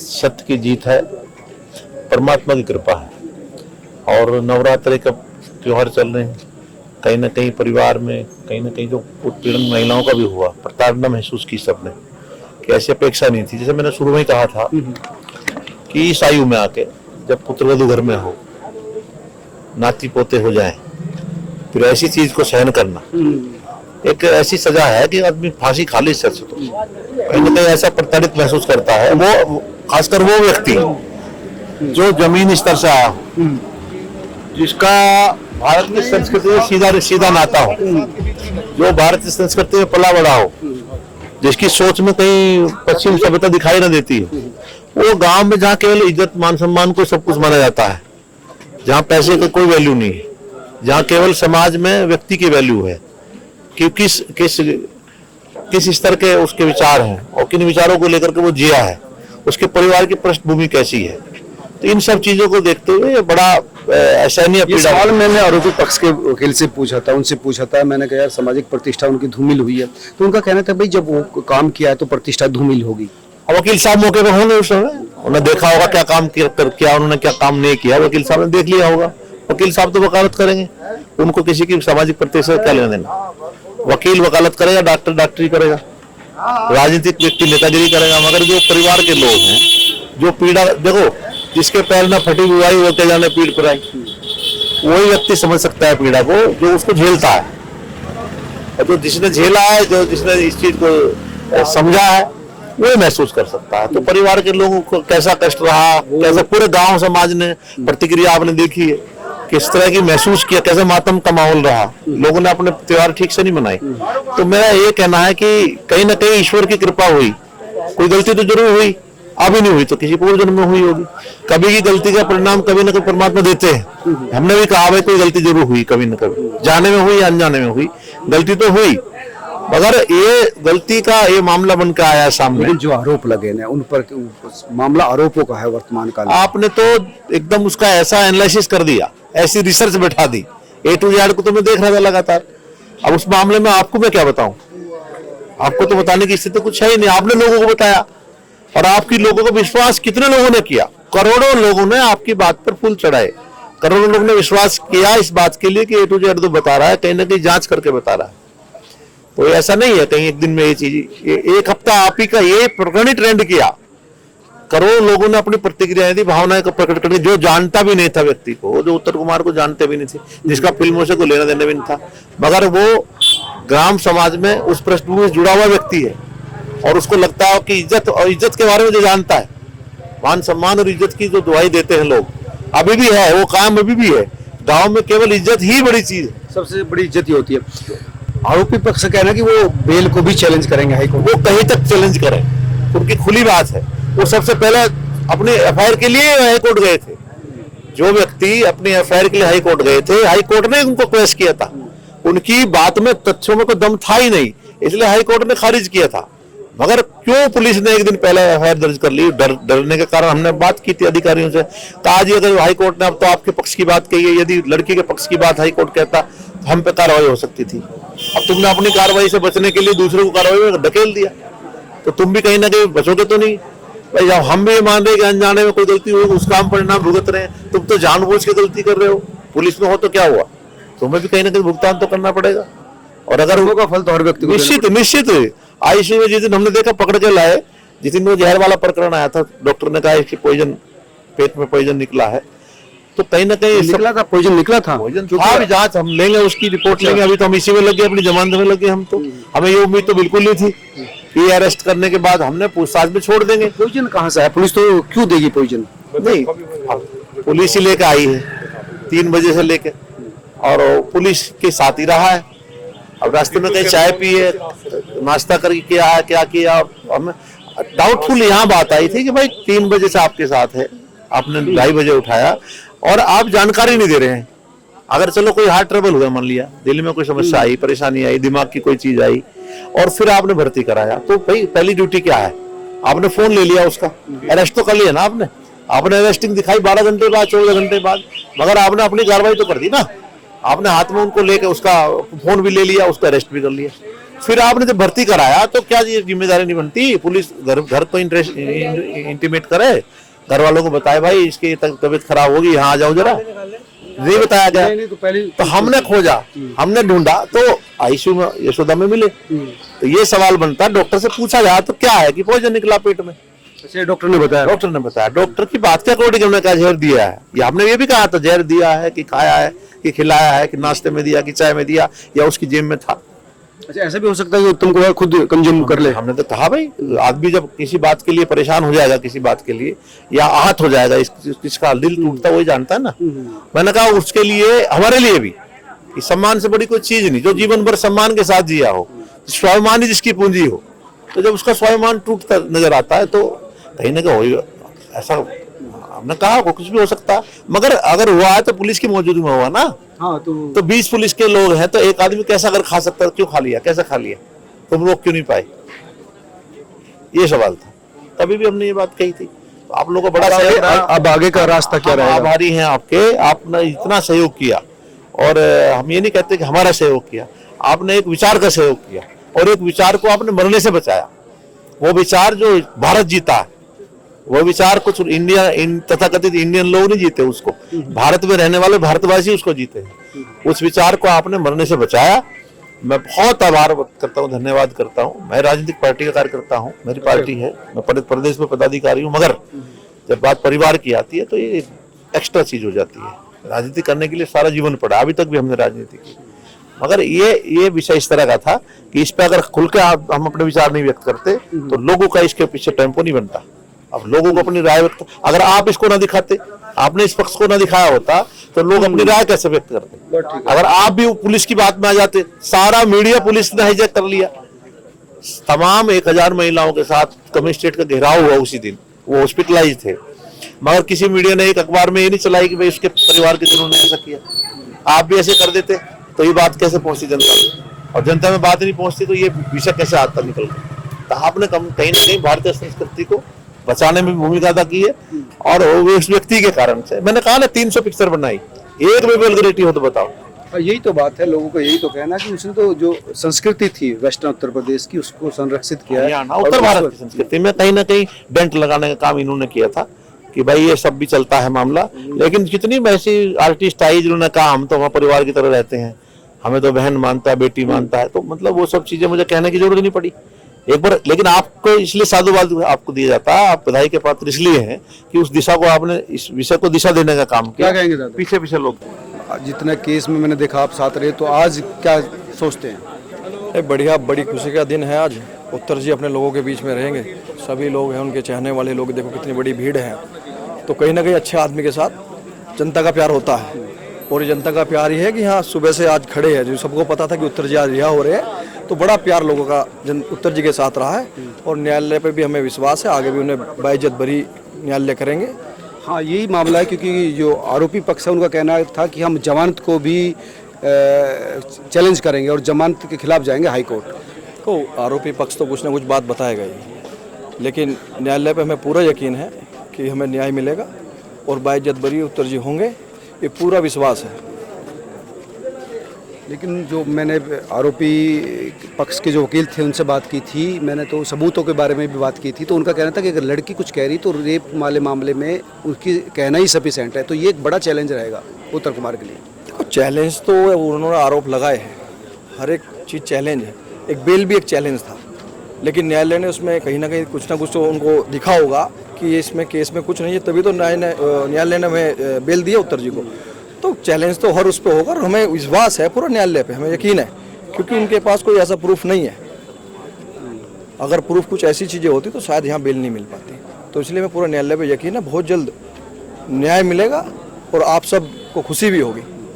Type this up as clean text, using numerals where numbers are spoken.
सत्य की जीत है, परमात्मा की कृपा है। और नवरात्रि का त्योहार चल रहे हैं, कहीं ना कहीं परिवार में कहीं ना कहीं जो उत्पीड़न महिलाओं का भी हुआ, प्रताड़ना महसूस की सबने, कि ऐसी अपेक्षा नहीं थी। जैसे मैंने शुरू में ही कहा था कि इस आयु में आके जब पुत्रवधू घर में हो, नाती पोते हो जाएं, फिर ऐसी चीज को सहन करना एक ऐसी सजा है कि आदमी फांसी खा ले सच तो कहीं ना कहीं ऐसा प्रताड़ित महसूस करता है। वो खासकर वो व्यक्ति जो जमीन स्तर से आया, जिसका भारत की संस्कृति में सीधा सीधा नाता हो, जो भारतीय संस्कृति में पला बड़ा हो, जिसकी सोच में कहीं पश्चिम सभ्यता दिखाई न देती है, वो गांव में जहाँ केवल इज्जत मान सम्मान को सब कुछ माना जाता है, जहाँ पैसे का कोई वैल्यू नहीं है, जहाँ केवल समाज में व्यक्ति की वैल्यू है कि किस स्तर के उसके विचार हैं और किन विचारों को लेकर के वो जिया है, उसके परिवार की पृष्ठभूमि कैसी है। तो इन सब चीजों को देखते हुए बड़ा असहनीय पीड़ा। सवाल मैंने आरोपी पक्ष के वकील से पूछा था, उनसे पूछा था, मैंने कहा यार सामाजिक प्रतिष्ठा उनकी धूमिल हुई है, तो उनका कहना था भाई जब वो काम किया है तो प्रतिष्ठा धूमिल होगी। वकील साहब मौके पर होंगे उस समय, उन्होंने देखा होगा क्या काम किया उन्होंने, क्या काम नहीं किया, वकील साहब ने देख लिया होगा। वकील साहब तो वकालत करेंगे, उनको किसी की सामाजिक प्रतिष्ठा क्या लेना देना। वकील वकालत करेगा, डॉक्टर डॉक्टरी करेगा, राजनीतिक व्यक्ति नेतागिरी करेगा, मगर जो परिवार के लोग हैं, जो पीड़ा, देखो जिसके पैर में फटी बुआई होते जाने पीड़ पर आई, वही व्यक्ति समझ सकता है पीड़ा को जो उसको झेलता है। और जो जिसने झेला है, जो जिसने इस चीज को समझा है, वो महसूस कर सकता है। तो परिवार के लोगों को कैसा कष्ट रहा, कैसा पूरे गांव समाज ने प्रतिक्रिया आपने देखी है, किस तरह की महसूस किया, कैसे मातम का माहौल रहा, लोगों ने अपने त्योहार ठीक से नहीं मनाए। तो मेरा ये कहना है कि कहीं ना कहीं ईश्वर की कृपा हुई, कोई गलती तो जरूर हुई, अभी नहीं हुई तो किसी पूर्व जन्म में हुई होगी। कभी की गलती का परिणाम कभी ना कभी परमात्मा देते हैं। हमने भी कहा भाई कोई गलती जरूर हुई, कभी ना कभी, जाने में हुई या अनजाने में हुई, गलती तो हुई, मगर ये गलती का ये मामला बन के आया सामने। लेकिन जो आरोप लगे ना उन पर मामला आरोपों का है वर्तमान काल में। आपने तो एकदम उसका ऐसा एनालिसिस कर दिया, ऐसी रिसर्च बैठा दी, A to Z को तो मैं देख रहा था लगातार। अब उस मामले में आपको मैं क्या बताऊं, आपको तो बताने की स्थिति कुछ है ही नहीं। आपने लोगों को बताया और आपकी लोगों को विश्वास कितने लोगों ने किया, करोड़ों लोगों ने आपकी बात पर फूल चढ़ाए, करोड़ों लोगों ने विश्वास किया इस बात के लिए कि A to Z तो बता रहा है, कहीं ना कहीं जांच करके बता रहा है। तो ऐसा नहीं है कहीं एक दिन में ये चीज, एक हफ्ता आप ही का ये प्रकरण ही ट्रेंड किया, करोड़ों लोगों ने अपनी प्रतिक्रियाएं दी, भावनाएं को प्रकट कर दी। जो जानता भी नहीं था व्यक्ति को, जो उत्तर कुमार को जानते भी नहीं थे, जिसका फिल्मों से कोई लेना देना भी नहीं था, मगर वो ग्राम समाज में उस पृष्ठभूमि से जुड़ा हुआ व्यक्ति है और उसको लगता है कि इज्जत और इज्जत के बारे में जो जानता है, मान सम्मान और इज्जत की जो दुआई देते हैं लोग, अभी भी है, वो कायम अभी भी है। गाँव में केवल इज्जत ही बड़ी चीज है, सबसे बड़ी इज्जत ही होती है। आरोपी पक्ष कहना है कि वो बेल को भी चैलेंज करेंगे हाईकोर्ट, वो कहीं तक चैलेंज करें, उनकी खुली बात है। वो सबसे पहले अपने एफआईआर के लिए हाईकोर्ट गए थे, जो व्यक्ति अपनी एफआईआर के लिए हाईकोर्ट गए थे, हाईकोर्ट ने उनको क्वेश्चन किया था, उनकी बात में तथ्यों में कोई दम था ही नहीं, इसलिए हाईकोर्ट ने खारिज किया था। मगर क्यों पुलिस ने एक दिन पहले एफआईआर दर्ज कर ली, डरने के कारण। हमने बात की थी अधिकारियों से, कहा जी अगर हाईकोर्ट ने अब तो आपके पक्ष की बात कही है, यदि लड़की के पक्ष की बात हाईकोर्ट कहता तो हम पे कार्रवाई हो सकती थी। अब तुमने अपनी कार्रवाई से बचने के लिए दूसरे को कार्रवाई में धकेल दिया, तो तुम भी कहीं ना कहीं बचोगे तो नहीं भाई। जब हम भी मान रहे कि अनजाने में कोई गलती हुई, उसका हम परिणाम भुगत रहे हैं, तुम तो जानबूझ के गलती कर रहे हो। पुलिस में हो तो क्या हुआ, तुम्हें भी कहीं ना कहीं भुगतान तो करना पड़ेगा। और अगर का फल तो हर व्यक्ति को निश्चित आईसीयू में जिस दिन हमने देखा पकड़ के लाए, जिस दिन वो जहर वाला प्रकरण आया था, डॉक्टर ने कहा इसकी पॉइजन, पेट में पॉइजन निकला है, तो कहीं ना कहीं निकला था, पॉइजन निकला था। हाँ, जांच हम लेंगे, उसकी रिपोर्ट लेंगे। अभी तो हम इसी में लगे, अपनी जमानत में लगे। हम तो हमें ये उम्मीद तो बिल्कुल नहीं थी, ये अरेस्ट करने के बाद हमने पूछताछ में छोड़ देंगे। पॉइजन कहाँ से है, पुलिस तो क्यों देगी पॉइजन? नहीं, पुलिस ही लेके आई है 3 बजे से लेके, और पुलिस के साथ ही रहा है। अब रास्ते में कहीं चाय पी है, नाश्ता करके किया है, क्या किया, हमें डाउटफुल यहाँ बात आई थी कि भाई 3 बजे से आपके साथ है, आपने 2:30 बजे उठाया और आप जानकारी नहीं दे रहे हैं। अगर चलो कोई हार्ट ट्रबल हुआ, मान लिया दिल में कोई समस्या आई, परेशानी आई, दिमाग की कोई चीज आई, और फिर आपने भर्ती कराया, तो भाई पहली ड्यूटी क्या है, आपने फोन ले लिया, उसका अरेस्ट तो कर लिया ना आपने अरेस्टिंग दिखाई 12 घंटे बाद, 14 घंटे बाद, मगर आपने अपनी कार्रवाई तो कर दी ना। आपने हाथ में उनको लेकर उसका फोन भी ले लिया, उसको अरेस्ट भी कर लिया। फिर आपने जब भर्ती कराया तो क्या ये जिम्मेदारी नहीं बनती पुलिस घर को इंटीमेट करे, घर वालों को बताए भाई इसकी तबीयत खराब होगी, यहाँ आ जाओ जरा, नहीं बताया गया। नहीं, तो पहले तो हमने खोजा, हमने ढूंढा तो आईसीयू में यशोदा में मिले। तो ये सवाल बनता है, डॉक्टर से पूछा जाए तो क्या है कि पॉइजन निकला पेट में। अच्छा, डॉक्टर ने बताया? डॉक्टर ने बताया, डॉक्टर की बात के अकॉर्डिंग हमने कहा जहर दिया है, या हमने ये भी कहा था जहर दिया है कि खाया है कि खिलाया है कि नाश्ते में दिया कि चाय में दिया या उसकी जेब में था। अच्छा, ऐसा भी हो सकता है कि उत्तम कुमार खुद कंज्यूम कर ले? हमने तो कहा भाई आदमी जब किसी बात के लिए परेशान हो जाएगा, किसी बात के लिए या आहत हो जाएगा, किसका दिल टूटता वही जानता है ना। मैंने कहा उसके लिए हमारे लिए भी सम्मान से बड़ी कोई चीज नहीं, जो जीवन भर सम्मान के साथ जिया हो, स्वाभिमान ही जिसकी पूंजी हो, तो जब उसका स्वाभिमान टूटता नजर आता है तो कहीं ना कहीं ऐसा हमने कहा कुछ भी हो सकता है, मगर अगर हुआ है तो पुलिस की मौजूदगी में हुआ ना। हाँ, तो 20 पुलिस के लोग हैं तो एक आदमी कैसा अगर खा सकता है, क्यों खा लिया, कैसे खा लिया, तुम लोग क्यों नहीं पाए, ये सवाल था। तभी भी हमने ये बात कही थी। तो आप लोगों को बड़ा सहयोग रहा। अब आगे का रास्ता क्या रहेगा? आभारी हैं आपके, आपने इतना सहयोग किया, और हम ये नहीं कहते कि हमारा सहयोग किया, आपने एक विचार का सहयोग किया और एक विचार को आपने मरने से बचाया। वो विचार जो भारत जीता है, वो विचार कुछ इंडिया तथाकथित इंडियन लोग नहीं जीते उसको, भारत में रहने वाले भारतवासी उसको जीते हैं। उस विचार को आपने मरने से बचाया। मैं बहुत आभार व्यक्त करता हूँ, धन्यवाद करता हूँ। मैं राजनीतिक पार्टी का कार्यकर्ता हूँ, मेरी पार्टी है, मैं प्रदेश में पदाधिकारी हूँ, मगर जब बात परिवार की आती है तो ये एक्स्ट्रा चीज हो जाती है। राजनीति करने के लिए सारा जीवन पड़ा, अभी तक भी हमने राजनीति की, मगर ये विषय इस तरह का था कि इस पे अगर खुल के हम अपने विचार नहीं व्यक्त करते तो लोगों का इसके पीछे टेम्पो नहीं बनता। अब लोगों को अपनी राय व्यक्त, अगर आप इसको ना दिखाते, आपने इस पक्ष को ना दिखाया होता तो लोग अपनी राय कैसे व्यक्त करते। अगर आप भी पुलिस की बात में आ जाते, सारा मीडिया पुलिस ने हाईजैक कर लिया, तमाम 1000 महिलाओं के साथ कमिश्नरेट का घेराव हुआ उसी दिन, वो हॉस्पिटलाइज थे, मगर किसी मीडिया ने एक अखबार में ये नहीं चलाई कि भाई उसके परिवार के जनों ने ऐसा किया। आप भी ऐसे कर देते तो ये बात कैसे पहुंचती जनता में, और जनता में बात नहीं पहुंचती तो ये विषय कैसे आता निकल गया। तो आपने कहीं ना कहीं भारतीय संस्कृति को बचाने में भूमिका अदा की है, और वो उस व्यक्ति के कारण से। मैंने कहा ना 300 पिक्चर बनाई, एक में वल्गैरिटी हो तो बताओ। यही तो बात है, लोगों को यही तो कहना कि उसने तो जो संस्कृति थी वेस्टर्न उत्तर प्रदेश की उसको संरक्षित किया है। उत्तर भारत की संस्कृति में कहीं ना कहीं डेंट लगाने का काम इन्होंने किया था कि भाई ये सब भी चलता है मामला, लेकिन जितनी ऐसी आर्टिस्ट आई जिन्होंने कहा हम तो वहाँ परिवार की तरह रहते हैं, हमें तो बहन मानता है, बेटी मानता है, तो मतलब वो सब चीजें मुझे कहने की जरूरत नहीं पड़ी एक बार। लेकिन आपको इसलिए साधुवाद आपको दिया जाता है, आप बधाई के पात्र इसलिए हैं कि उस दिशा को आपने, इस विषय को दिशा देने का काम किया। क्या कहेंगे दादा? पीछे लोग जितना केस में मैंने देखा आप साथ रहे, तो आज क्या सोचते हैं? बढ़िया, बड़ी खुशी का दिन है आज। उत्तर जी अपने लोगों के बीच में रहेंगे, सभी लोग हैं उनके चाहने वाले लोग, देखो कितनी बड़ी भीड़ है। तो कहीं ना कहीं अच्छे आदमी के साथ जनता का प्यार होता है, और जनता का प्यार ही है कि हाँ सुबह से आज खड़े हैं, जो सबको पता था कि उत्तर जी आज रिहा हो रहे हैं, तो बड़ा प्यार लोगों का उत्तर जी के साथ रहा है। और न्यायालय पे भी हमें विश्वास है, आगे भी उन्हें बाइज्जत भरी न्यायालय करेंगे। हाँ, यही मामला है, क्योंकि जो आरोपी पक्ष है उनका कहना था कि हम जमानत को भी चैलेंज करेंगे और जमानत के खिलाफ जाएंगे हाई कोर्ट। तो आरोपी पक्ष तो कुछ ना कुछ बात बताएगा ही, लेकिन न्यायालय पे हमें पूरा यकीन है कि हमें न्याय मिलेगा और बाइज्जत बरी उत्तर जी होंगे, ये पूरा विश्वास है। लेकिन जो मैंने आरोपी पक्ष के जो वकील थे उनसे बात की थी मैंने, तो सबूतों के बारे में भी बात की थी, तो उनका कहना था कि अगर लड़की कुछ कह रही तो रेप वाले मामले में उसकी कहना ही सफिशिएंट है। तो ये एक बड़ा चैलेंज रहेगा उत्तर कुमार के लिए। देखो चैलेंज तो उन्होंने आरोप लगाए हैं, हर एक चीज़ चैलेंज है, एक बेल भी एक चैलेंज था, लेकिन न्यायालय ने उसमें कहीं ना कुछ तो उनको दिखा होगा कि इसमें केस में कुछ नहीं है, तभी तो न्यायालय ने हमें बेल दिया उत्तर जी को। तो चैलेंज तो हर उस पर होगा, और हमें विश्वास है पूरा न्यायालय पे, हमें यकीन है, क्योंकि उनके पास कोई ऐसा प्रूफ नहीं है। अगर प्रूफ कुछ ऐसी चीज़ें होती तो शायद यहाँ बेल नहीं मिल पाती। तो इसलिए मैं पूरा न्यायालय पे यकीन है बहुत जल्द न्याय मिलेगा और आप सब को खुशी भी होगी।